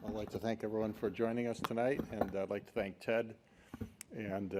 I'd like to thank everyone for joining us tonight, and I'd like to thank Ted and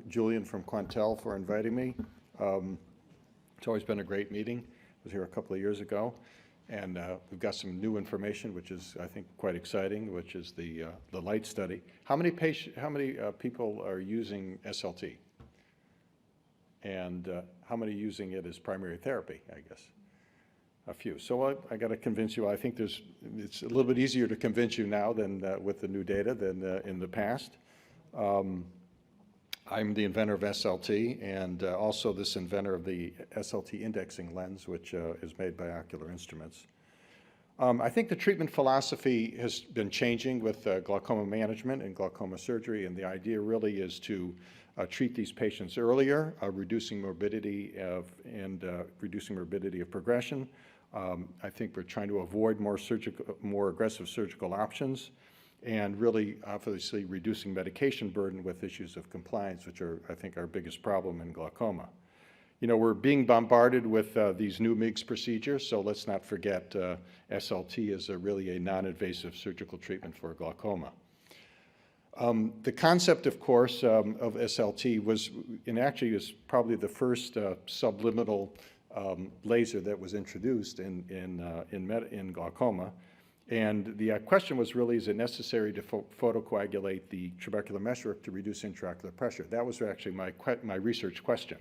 Julian from Quantel for inviting me. It's always been a great meeting. I was here a couple of years ago, and we've got some new information, which is, I think, quite exciting, which is the light study. How many people are using SLT? And how many using it as primary therapy, I guess? A few. So I got to convince you. I think it's a little bit easier to convince you now than with the new data than in the past. I'm the inventor of SLT and also this inventor of the SLT indexing lens, which is made by Ocular Instruments. I think the treatment philosophy has been changing with glaucoma management and glaucoma surgery, and the idea really is to treat these patients earlier, reducing morbidity of progression. I think we're trying to avoid more aggressive surgical options, and really, obviously, reducing medication burden with issues of compliance, which are, I think, our biggest problem in glaucoma. You know, we're being bombarded with these new MIGS procedures, so let's not forget SLT is really a non-invasive surgical treatment for glaucoma. The concept, of course, of SLT was, and actually is probably the first subliminal laser that was introduced in glaucoma. And the question was really, is it necessary to photocoagulate the trabecular meshwork to reduce intraocular pressure? That was actually my research question.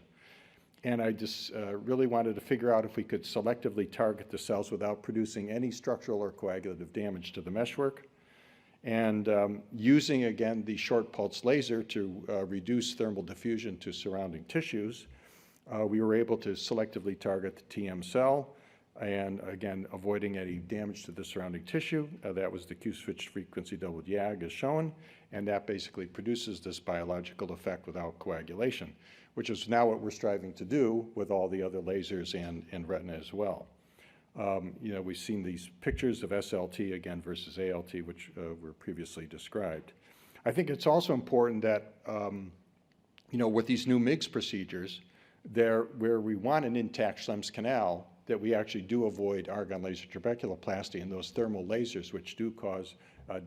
And I just really wanted to figure out if we could selectively target the cells without producing any structural or coagulative damage to the meshwork. And using, again, the short pulse laser to reduce thermal diffusion to surrounding tissues, we were able to selectively target the TM cell, and again, avoiding any damage to the surrounding tissue. That was the Q-switch frequency doubled YAG as shown, and that basically produces this biological effect without coagulation, which is now what we're striving to do with all the other lasers and retina as well. You know, we've seen these pictures of SLT again versus ALT, which were previously described. I think it's also important that, you know, with these new MIGS procedures, where we want an intact Schlemm's canal, that we actually do avoid argon laser trabeculoplasty and those thermal lasers, which do cause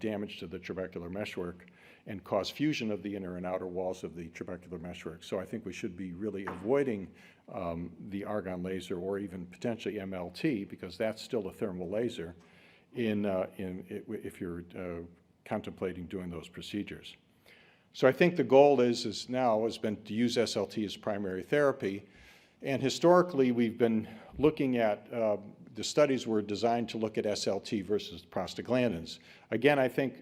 damage to the trabecular meshwork and cause fusion of the inner and outer walls of the trabecular meshwork. So I think we should be really avoiding the argon laser or even potentially MLT, because that's still a thermal laser if you're contemplating doing those procedures. So I think the goal has been to use SLT as primary therapy. And historically, we've been looking at, the studies were designed to look at SLT versus prostaglandins. Again, I think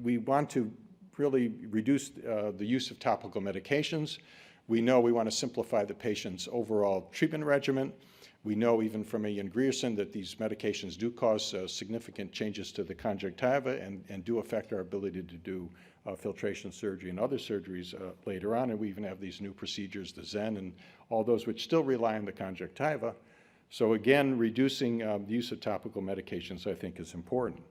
we want to really reduce the use of topical medications. We know we want to simplify the patient's overall treatment regimen. We know even from Ian Grierson that these medications do cause significant changes to the conjunctiva and do affect our ability to do filtration surgery and other surgeries later on. And we even have these new procedures, the Zen and all those, which still rely on the conjunctiva. So again, reducing the use of topical medications, I think, is important.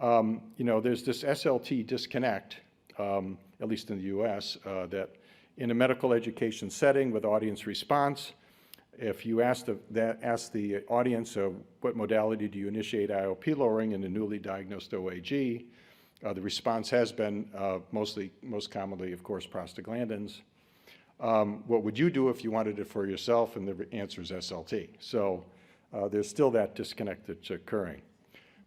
You know, there's this SLT disconnect, at least in the US, that in a medical education setting with audience response, if you ask the audience, what modality do you initiate IOP lowering in a newly diagnosed OAG, the response has been most commonly, of course, prostaglandins. What would you do if you wanted it for yourself? And the answer is SLT. So there's still that disconnect that's occurring.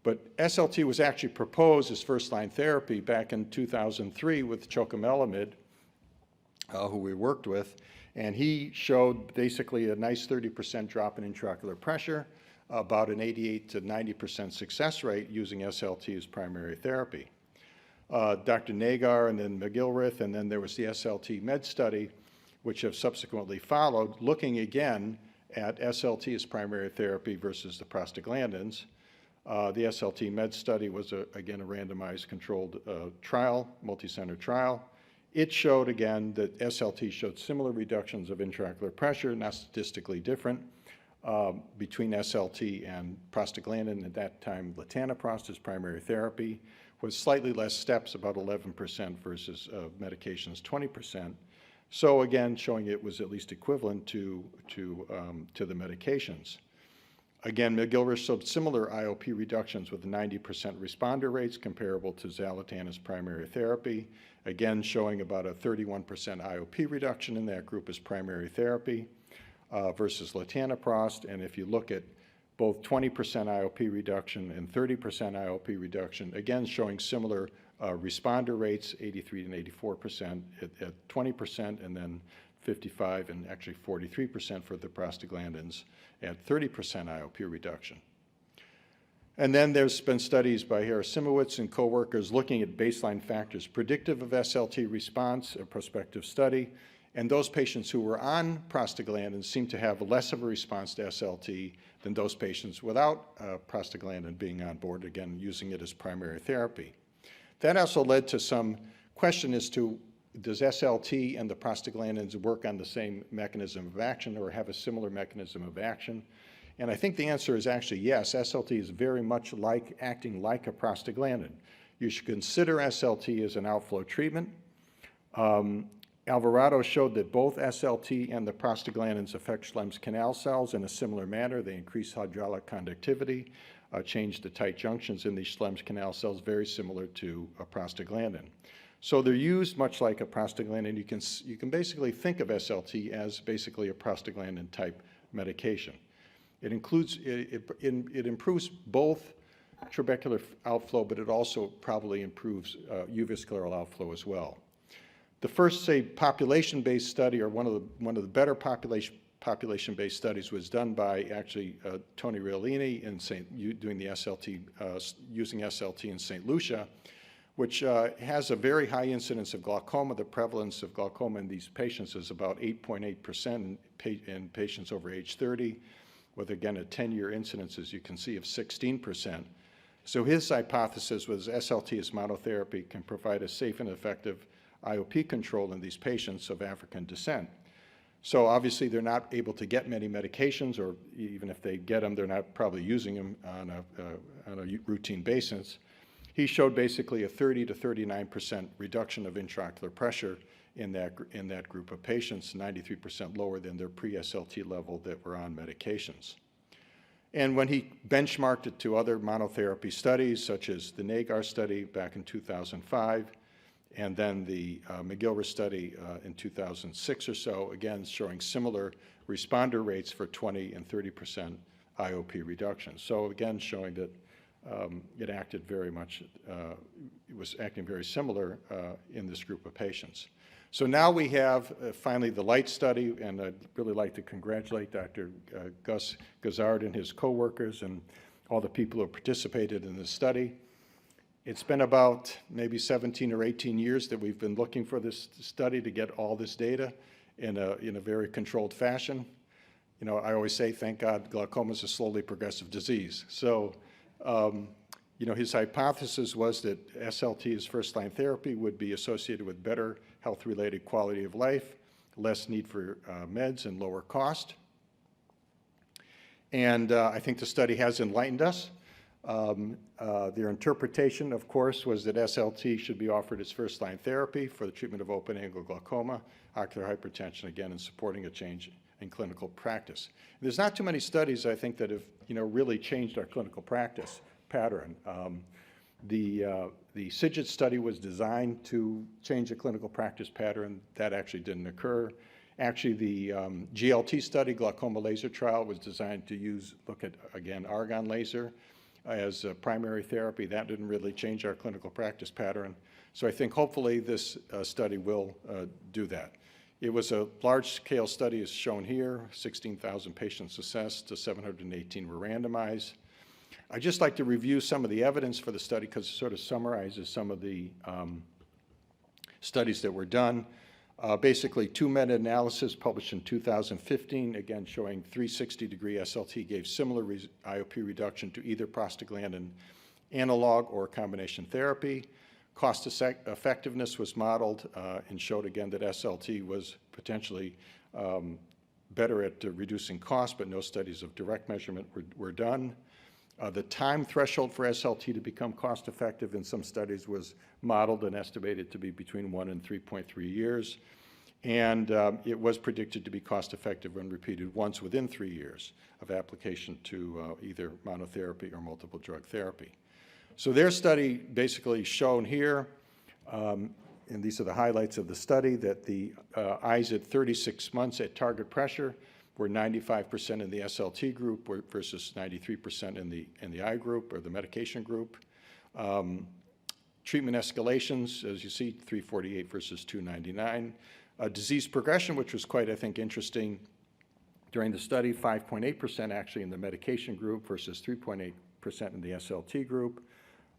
But SLT was actually proposed as first-line therapy back in 2003 with Chocomelamide, who we worked with. And he showed basically a nice 30% drop in intraocular pressure, about an 88 to 90% success rate using SLT as primary therapy. Dr. Nagar and then McGilrath, and then there was the SLT med study, which have subsequently followed, looking again at SLT as primary therapy versus the prostaglandins. The SLT med study was, again, a randomized controlled trial, multi-center trial. It showed, again, that SLT showed similar reductions of intraocular pressure, not statistically different, between SLT and prostaglandin. At that time, latanoprost as primary therapy, with slightly less steps, about 11% versus medications, 20%. So again, showing it was at least equivalent to the medications. Again, McGilchrist showed similar IOP reductions with 90% responder rates comparable to Xalatan as primary therapy. Again, showing about a 31% IOP reduction in that group as primary therapy versus latanoprost. And if you look at both 20% IOP reduction and 30% IOP reduction, again showing similar responder rates, 83 and 84% at 20%, and then 55 and actually 43% for the prostaglandins at 30% IOP reduction. And then there's been studies by Harasimowicz and co-workers looking at baseline factors predictive of SLT response, a prospective study, and those patients who were on prostaglandins seem to have less of a response to SLT than those patients without prostaglandin being on board, again, using it as primary therapy. That also led to some question as to, does SLT and the prostaglandins work on the same mechanism of action or have a similar mechanism of action? And I think the answer is actually yes. SLT is very much like acting like a prostaglandin. You should consider SLT as an outflow treatment. Alvarado showed that both SLT and the prostaglandins affect Schlemm's canal cells in a similar manner. They increase hydraulic conductivity, change the tight junctions in these Schlemm's canal cells, very similar to a prostaglandin. So they're used much like a prostaglandin. You can basically think of SLT as basically a prostaglandin type medication. It improves both trabecular outflow, but it also probably improves uvascular outflow as well. The first, say, population-based study, or one of the better population-based studies, was done by actually Tony Realini doing the SLT, using SLT in St. Lucia, which has a very high incidence of glaucoma. The prevalence of glaucoma in these patients is about 8.8% in patients over age 30, with, again, a 10-year incidence, as you can see, of 16%. So his hypothesis was SLT as monotherapy can provide a safe and effective IOP control in these patients of African descent. So obviously they're not able to get many medications, or even if they get them, they're not probably using them on a routine basis. He showed basically a 30 to 39% reduction of intraocular pressure in that group of patients, 93% lower than their pre-SLT level that were on medications. And when he benchmarked it to other monotherapy studies, such as the NAGAR study back in 2005, and then the McGilchrist study in 2006 or so, again showing similar responder rates for 20 and 30% IOP reductions. So again, showing that it acted very much, it was acting very similar in this group of patients. So now we have finally the LIGHT study, and I'd really like to congratulate Dr. Gus Gazard and his co-workers and all the people who participated in this study. It's been about maybe 17 or 18 years that we've been looking for this study to get all this data in a very controlled fashion. You know, I always say, thank God, glaucoma is a slowly progressive disease. So, you know, his hypothesis was that SLT as first-line therapy would be associated with better health-related quality of life, less need for meds, and lower cost. And I think the study has enlightened us. Their interpretation, of course, was that SLT should be offered as first-line therapy for the treatment of open-angle glaucoma, ocular hypertension, again, and supporting a change in clinical practice. And there's not too many studies, I think, that have, you know, really changed our clinical practice pattern. The CIGIT study was designed to change the clinical practice pattern. That actually didn't occur. Actually, the GLT study, glaucoma laser trial, was designed to look at, again, argon laser as a primary therapy. That didn't really change our clinical practice pattern. So I think hopefully this study will do that. It was a large-scale study, as shown here, 16,000 patients assessed, 718 were randomized. I'd just like to review some of the evidence for the study because it sort of summarizes some of the studies that were done. Basically, two meta-analyses published in 2015, again showing 360-degree SLT gave similar IOP reduction to either prostaglandin analog or combination therapy. Cost effectiveness was modeled and showed again that SLT was potentially better at reducing cost, but no studies of direct measurement were done. The time threshold for SLT to become cost effective in some studies was modeled and estimated to be between 1 and 3.3 years. And it was predicted to be cost-effective when repeated once within 3 years of application to either monotherapy or multiple drug therapy. So their study basically shown here, and these are the highlights of the study, that the eyes at 36 months at target pressure were 95% in the SLT group versus 93% in the eye group or the medication group. Treatment escalations, as you see, 348 versus 299. Disease progression, which was quite, I think, interesting during the study, 5.8% actually in the medication group versus 3.8% in the SLT group.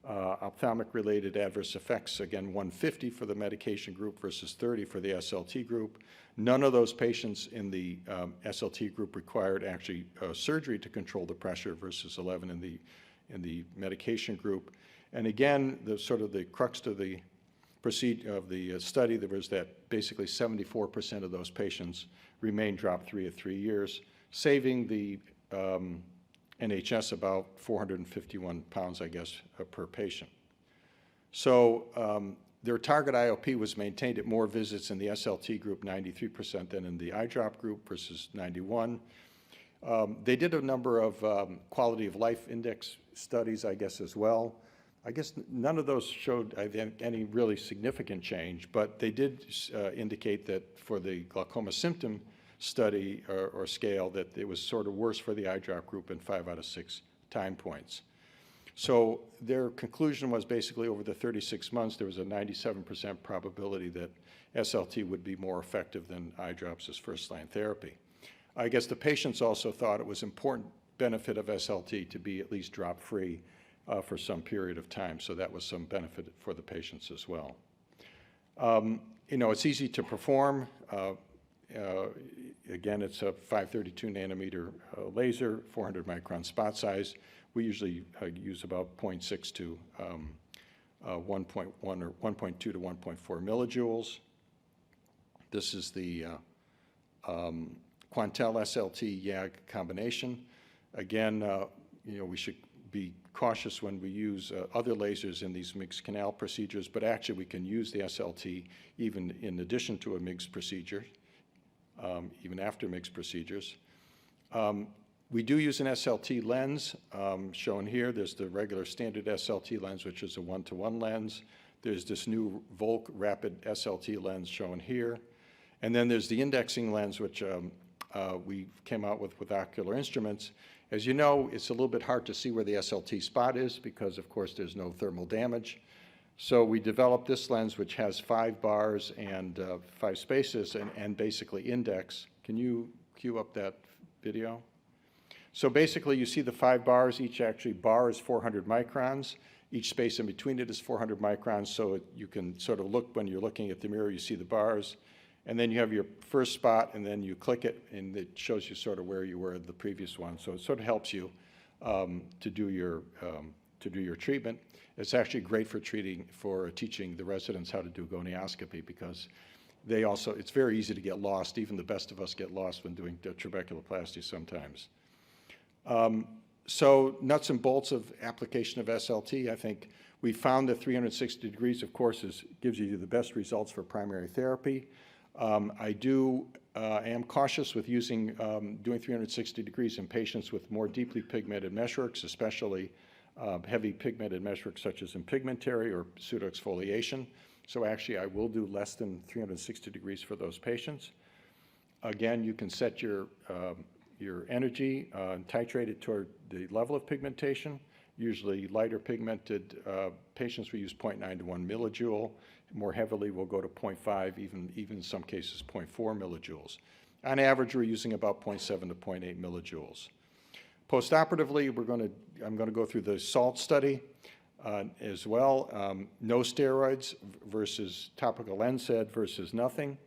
Ophthalmic-related adverse effects, again, 150 for the medication group versus 30 for the SLT group. None of those patients in the SLT group required actually surgery to control the pressure versus 11 in the medication group. And again, the crux of the study, there was that basically 74% of those patients remained drop-free at 3 years, saving the NHS about 451 pounds, I guess, per patient. So their target IOP was maintained at more visits in the SLT group, 93%, than in the eye drop group versus 91. They did a number of quality of life index studies, I guess, as well. I guess none of those showed any really significant change, but they did indicate that for the glaucoma symptom study or scale that it was sort of worse for the eye drop group in 5 out of 6 time points. So their conclusion was basically over the 36 months, there was a 97% probability that SLT would be more effective than eye drops as first-line therapy. I guess the patients also thought it was important benefit of SLT to be at least drop-free for some period of time, so that was some benefit for the patients as well. It's easy to perform. Again, it's a 532 nanometer laser, 400 micron spot size. We usually use about 0.6 to 1.1 or 1.2 to 1.4 millijoules. This is the Quantel SLT YAG combination. Again, we should be cautious when we use other lasers in these mixed canal procedures, but actually we can use the SLT even in addition to a MIGS procedure, even after MIGS procedures. We do use an SLT lens shown here. There's the regular standard SLT lens, which is a 1-to-1 lens. There's this new Volk Rapid SLT lens shown here. And then there's the indexing lens, which we came out with ocular instruments. As you know, it's a little bit hard to see where the SLT spot is because, of course, there's no thermal damage. So we developed this lens, which has 5 bars and 5 spaces and basically index. Can you cue up that video? So basically, you see the 5 bars. Each actually bar is 400 microns. Each space in between it is 400 microns, so you can sort of look when you're looking at the mirror, you see the bars. And then you have your first spot, and then you click it, and it shows you sort of where you were in the previous one. So it sort of helps you to do your treatment. It's actually great for teaching the residents how to do gonioscopy because it's very easy to get lost. Even the best of us get lost when doing trabeculoplasty sometimes. So nuts and bolts of application of SLT, I think we found that 360 degrees, of course, gives you the best results for primary therapy. I am cautious with doing 360 degrees in patients with more deeply pigmented meshworks, especially heavy pigmented meshworks such as in Pigmentary or pseudoexfoliation. So actually, I will do less than 360 degrees for those patients. Again, you can set your energy and titrate it toward the level of pigmentation. Usually lighter pigmented patients, we use 0.9 to 1 millijoule. More heavily, we'll go to 0.5, even in some cases 0.4 millijoules. On average, we're using about 0.7 to 0.8 millijoules. Postoperatively, I'm going to go through the SALT study as well. No steroids versus topical NSAID versus nothing.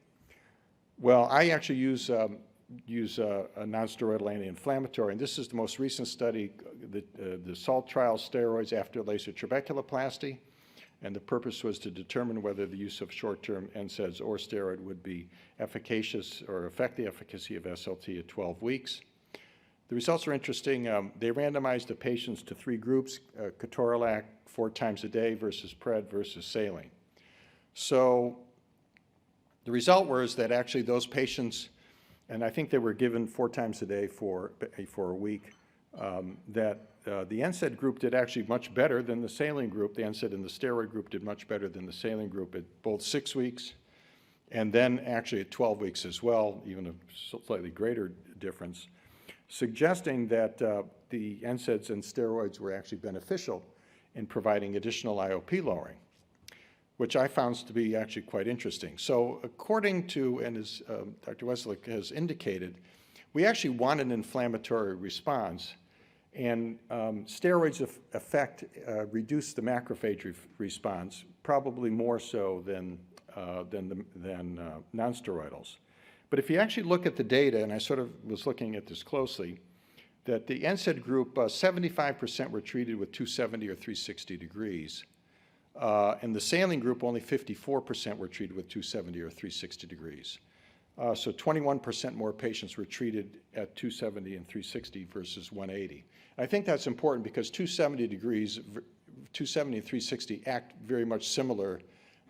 Well, I actually use a non-steroidal anti-inflammatory, and this is the most recent study, the SALT trial, steroids after laser trabeculoplasty, and the purpose was to determine whether the use of short-term NSAIDs or steroid would be efficacious or affect the efficacy of SLT at 12 weeks. The results are interesting. They randomized the patients to 3 groups, ketorolac 4 times a day versus pred versus saline. So The result was that actually those patients, and I think they were given 4 times a day for a week, that the NSAID group did actually much better than the saline group. The NSAID and the steroid group did much better than the saline group at both 6 weeks, and then actually at 12 weeks as well, even a slightly greater difference, suggesting that the NSAIDs and steroids were actually beneficial in providing additional IOP lowering, which I found to be actually quite interesting. So according to, and as Dr. Weslick has indicated, we actually want an inflammatory response, and steroids reduce the macrophage response, probably more so than nonsteroidals. But if you actually look at the data, and I sort of was looking at this closely, that the NSAID group, 75% were treated with 270 or 360 degrees. And the saline group, only 54% were treated with 270 or 360 degrees. So 21% more patients were treated at 270 and 360 versus 180. I think that's important because 270 and 360 act very much similar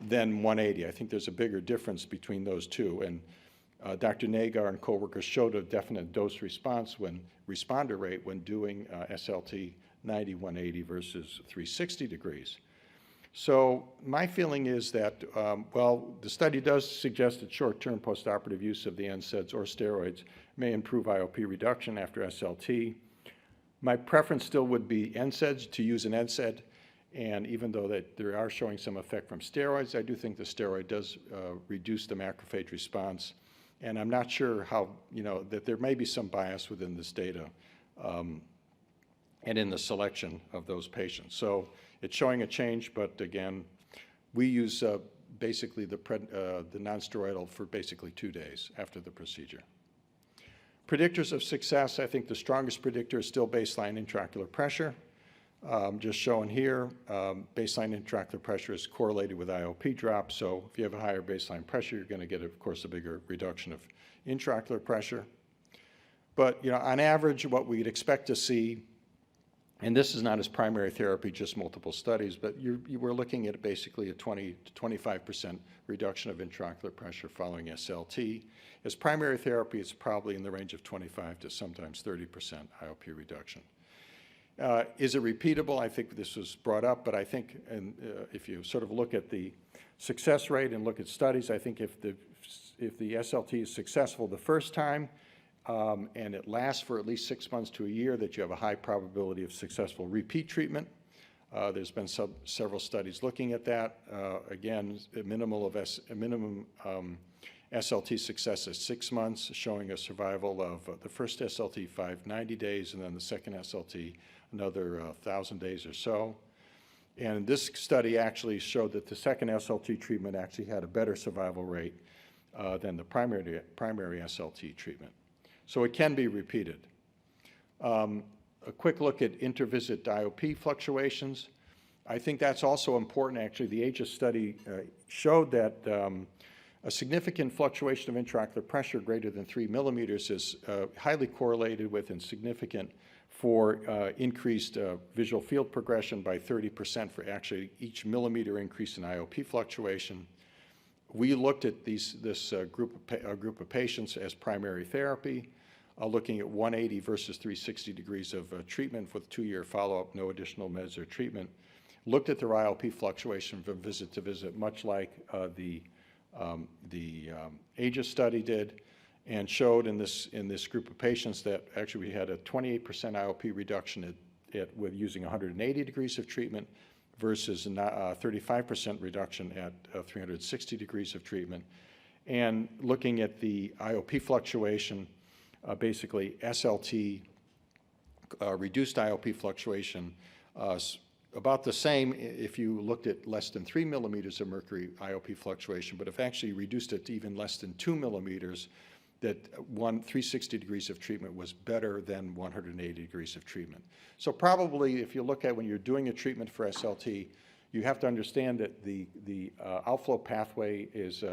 than 180. I think there's a bigger difference between those two. And Dr. Nagar and coworkers showed a definite dose response responder rate when doing SLT 90, 180 versus 360 degrees. So my feeling is that, well, the study does suggest that short-term postoperative use of the NSAIDs or steroids may improve IOP reduction after SLT. My preference still would be NSAIDs, to use an NSAID, and even though that they are showing some effect from steroids, I do think the steroid does reduce the macrophage response. And I'm not sure how, that there may be some bias within this data and in the selection of those patients. So it's showing a change, but again, we use basically the nonsteroidal for basically 2 days after the procedure. Predictors of success, I think the strongest predictor is still baseline intraocular pressure. Just shown here, baseline intraocular pressure is correlated with IOP drop, so if you have a higher baseline pressure, you're going to get, of course, a bigger reduction of intraocular pressure. But, on average, what we'd expect to see, and this is not as primary therapy, just multiple studies, but we're looking at basically a 20 to 25% reduction of intraocular pressure following SLT. As primary therapy, it's probably in the range of 25 to sometimes 30% IOP reduction. Is it repeatable? I think this was brought up, but I think, if you sort of look at the success rate and look at studies, I think if the SLT is successful the first time and it lasts for at least 6 months to a year, that you have a high probability of successful repeat treatment. There's been several studies looking at that. Again, a minimum SLT success is 6 months, showing a survival of the first SLT 590 days, and then the second SLT another 1,000 days or so. And this study actually showed that the second SLT treatment actually had a better survival rate than the primary SLT treatment. So it can be repeated. A quick look at intervisit IOP fluctuations. I think that's also important. Actually, the AEGIS study showed that a significant fluctuation of intraocular pressure greater than 3 millimeters is highly correlated with and significant for increased visual field progression by 30% for actually each millimeter increase in IOP fluctuation. We looked at this group of patients as primary therapy, looking at 180 versus 360 degrees of treatment with 2-year follow-up, no additional meds or treatment. Looked at their IOP fluctuation from visit to visit, much like the AEGIS study did, and showed in this group of patients that actually we had a 28% IOP reduction with using 180 degrees of treatment versus a 35% reduction at 360 degrees of treatment. And looking at the IOP fluctuation, basically SLT reduced IOP fluctuation about the same if you looked at less than 3 millimeters of mercury IOP fluctuation, but if actually reduced it to even less than 2 millimeters, that 360 degrees of treatment was better than 180 degrees of treatment. So probably if you look at when you're doing a treatment for SLT, you have to understand that the outflow pathway is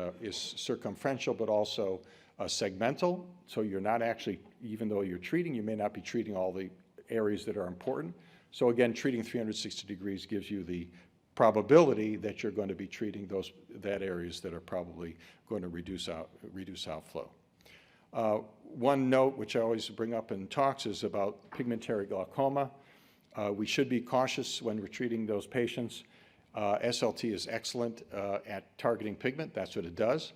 circumferential, but also segmental. So you're not actually, even though you're treating, you may not be treating all the areas that are important. So again, treating 360 degrees gives you the probability that you're going to be treating that areas that are probably going to reduce outflow. One note which I always bring up in talks is about pigmentary glaucoma. We should be cautious when we're treating those patients. SLT is excellent at targeting pigment. That's what it does.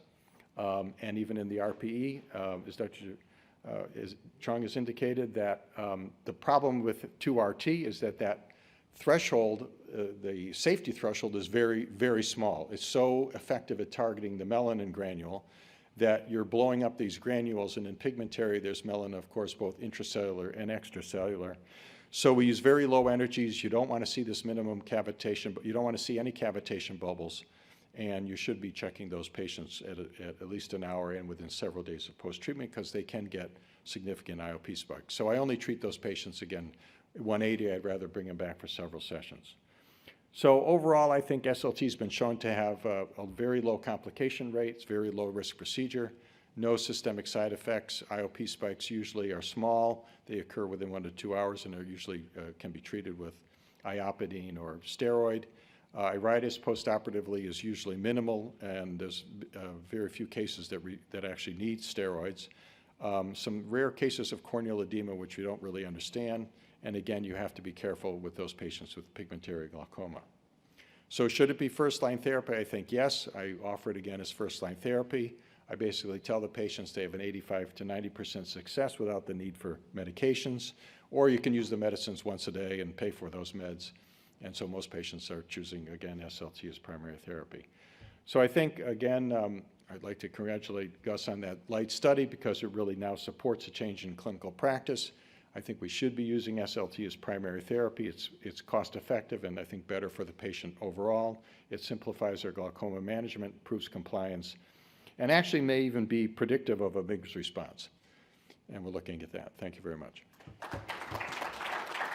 And even in the RPE, as Dr. Chung has indicated, that the problem with 2RT is that threshold, the safety threshold, is very, very small. It's so effective at targeting the melanin granule that you're blowing up these granules, and in pigmentary, there's melanin, of course, both intracellular and extracellular. So we use very low energies. You don't want to see this minimum cavitation, but you don't want to see any cavitation bubbles, and you should be checking those patients at least an hour and within several days of post-treatment, because they can get significant IOP spikes. So I only treat those patients, again, 180. I'd rather bring them back for several sessions. So overall, I think SLT has been shown to have a very low complication rate, very low risk procedure, no systemic side effects. IOP spikes usually are small. They occur within 1 to 2 hours, and are usually can be treated with iopidine or steroid. Iritis postoperatively is usually minimal, and there's very few cases that actually need steroids. Some rare cases of corneal edema, which we don't really understand. And again, you have to be careful with those patients with pigmentary glaucoma. So should it be first-line therapy? I think yes. I offer it again as first-line therapy. I basically tell the patients they have an 85 to 90% success without the need for medications, or you can use the medicines once a day and pay for those meds. And so most patients are choosing, again, SLT as primary therapy. So I think, again, I'd like to congratulate Gus on that LIGHT study, because it really now supports a change in clinical practice. I think we should be using SLT as primary therapy. It's cost-effective and I think better for the patient overall. It simplifies our glaucoma management, improves compliance, and actually may even be predictive of a MIGS response. And we're looking at that. Thank you very much.